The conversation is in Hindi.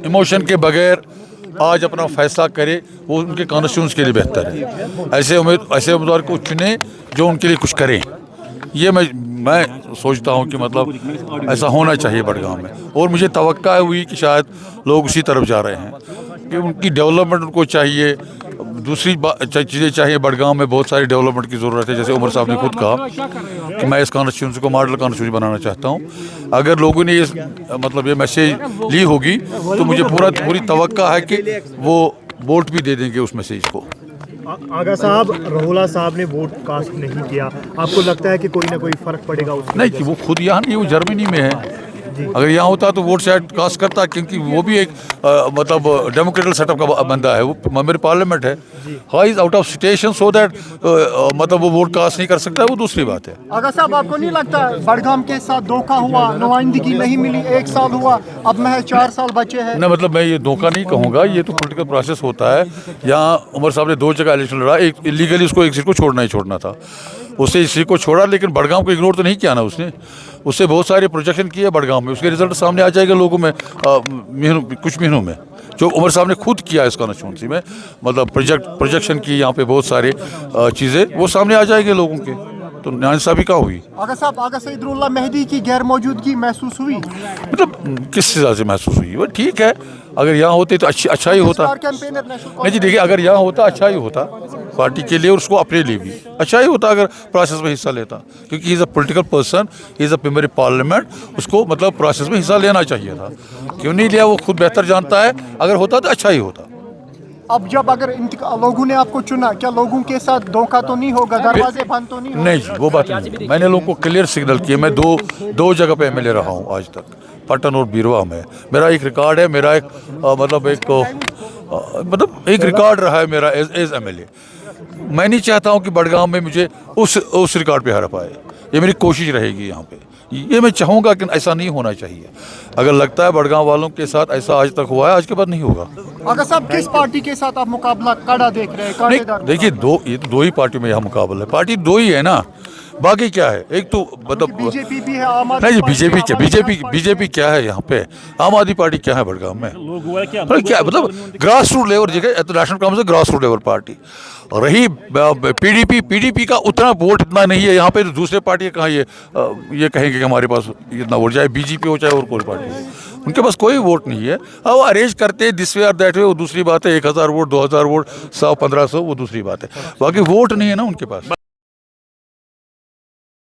इमोशन के बगैर आज अपना फैसला करे, वो उनके कॉन्स्टिट्यूंस के लिए बेहतर है। ऐसे उम्मीदवार को चुने जो उनके लिए कुछ करें। ये मैं सोचता हूँ कि मतलब ऐसा होना चाहिए बड़गांव में, और मुझे तवक्का हुई कि शायद लोग उसी तरफ जा रहे हैं कि उनकी डेवलपमेंट उनको चाहिए। दूसरी चीज़ें चाहिए, बड़गांव में बहुत सारी डेवलपमेंट की ज़रूरत है। जैसे उमर साहब ने खुद कहा कि मैं इस कॉन्स्टिट्यूंसी को मॉडल कॉन्स्टिट्यूंसी बनाना चाहता हूँ। अगर लोगों ने ये मैसेज ली होगी तो मुझे पूरी तवक्का है कि वो वोट भी दे देंगे उस मैसेज को। आगा साहब, रोहला साहब ने वोट कास्ट नहीं किया, आपको लगता है कि कोई ना कोई फर्क पड़ेगा उसकी? नहीं, वो खुद यहाँ नहीं, वो जर्मनी में है। अगर यहाँ होता तो वोट शायद कास्ट करता, क्योंकि वो भी एक मतलब डेमोक्रेटिक सेटअप का बंदा है, वो मेंबर पार्लियामेंट है। हाँ, is out of station, so that मतलब वो वोट कास्ट नहीं कर सकता है, वो दूसरी बात है। आगा साहब, आपको नहीं लगता बड़गाम के साथ धोखा हुआ, नुमाइंदगी नहीं मिली, 1 साल हुआ, अब महज 4 साल बचे हैं? नहीं, मतलब मैं ये धोखा नहीं कहूँगा, ये तो पॉलिटिकल प्रोसेस होता है। यहाँ उमर साहब ने 2 जगह इलेक्शन लड़ा, एक इलीगली उसको एक सीट को छोड़ना ही छोड़ना था, उससे इस सीट को छोड़ा, लेकिन बड़गांव को इग्नोर तो नहीं किया ना उसने। उससे बहुत सारे प्रोजेक्शन किए बड़गांव में, उसके रिजल्ट सामने आ जाएगा लोगों में कुछ महीनों में, जो उमर साहब ने खुद किया इस कॉन्स्टिट्यूंसी में। मतलब प्रोजेक्शन की यहाँ पे बहुत सारे चीज़ें वो सामने आ जाएंगे लोगों के। तो नाइंसाफ़ी कहाँ हुई? आगा साहब, आगा सईदुल्लाह मेहदी की गैर मौजूदगी महसूस हुई? मतलब किस हिसाब से महसूस हुई? वो ठीक है, अगर यहाँ होते तो अच्छा ही होता। नहीं जी, देखिए, अगर यहाँ होता अच्छा ही होता पार्टी के लिए और उसको अपने लिए भी अच्छा ही होता अगर प्रोसेस में हिस्सा लेता, क्योंकि he is a political person, he is a member of parliament, उसको मतलब प्रोसेस में हिस्सा लेना चाहिए था। क्यों नहीं लिया, वो खुद बेहतर जानता है। अगर होता तो अच्छा ही होता। अब जब अगर लोगों ने आपको चुना, क्या लोगों के साथ धोखा तो नहीं होगा, दरवाजे बंद तो नहीं होगा? नहीं, वो बात नहीं। मैंने लोगों को क्लियर सिग्नल किया। मैं दो जगह पे एमएलए रहा हूँ आज तक, पटन और बीरवा में। मेरा एक रिकॉर्ड है, मेरा एक एक रिकॉर्ड रहा है मेरा एज एमएलए। मैं नहीं चाहता हूँ कि बड़गांव में मुझे उस रिकॉर्ड पे हरा पाए। ये मेरी कोशिश रहेगी यहाँ पे, ये मैं चाहूँगा कि ऐसा नहीं होना चाहिए। अगर लगता है बड़गांव वालों के साथ ऐसा आज तक हुआ है, आज के बाद नहीं होगा। अगर साहब, किस पार्टी के साथ आप मुकाबला कड़ा देख रहे हैं? नहीं, देखिए, ये तो 2 ही पार्टी में यहाँ मुकाबला है। पार्टी 2 ही है ना, बाकी क्या है? एक तो मतलब बीजेपी भी है, आम आदमी नहीं, बीजेपी क्या है यहाँ पे? आम आदमी पार्टी क्या है बड़गांव में? क्या मतलब ग्रास रूट लेवल, जगह तो National Congress grass root level party. रही पीडीपी का उतना वोट इतना नहीं है यहाँ पे, तो दूसरे पार्टी कहाँ ये कहेंगे कि हमारे पास इतना वोट, चाहे बीजेपी हो चाहे और कोई पार्टी हो, उनके पास कोई वोट नहीं है। हाँ, वो अरेंज करते हैं दिस वे और दैट वे, वो दूसरी बात है। 1000 वोट, 2000 वोट, 100, 1500, वो दूसरी बात है। बाकी वोट नहीं है ना उनके पास।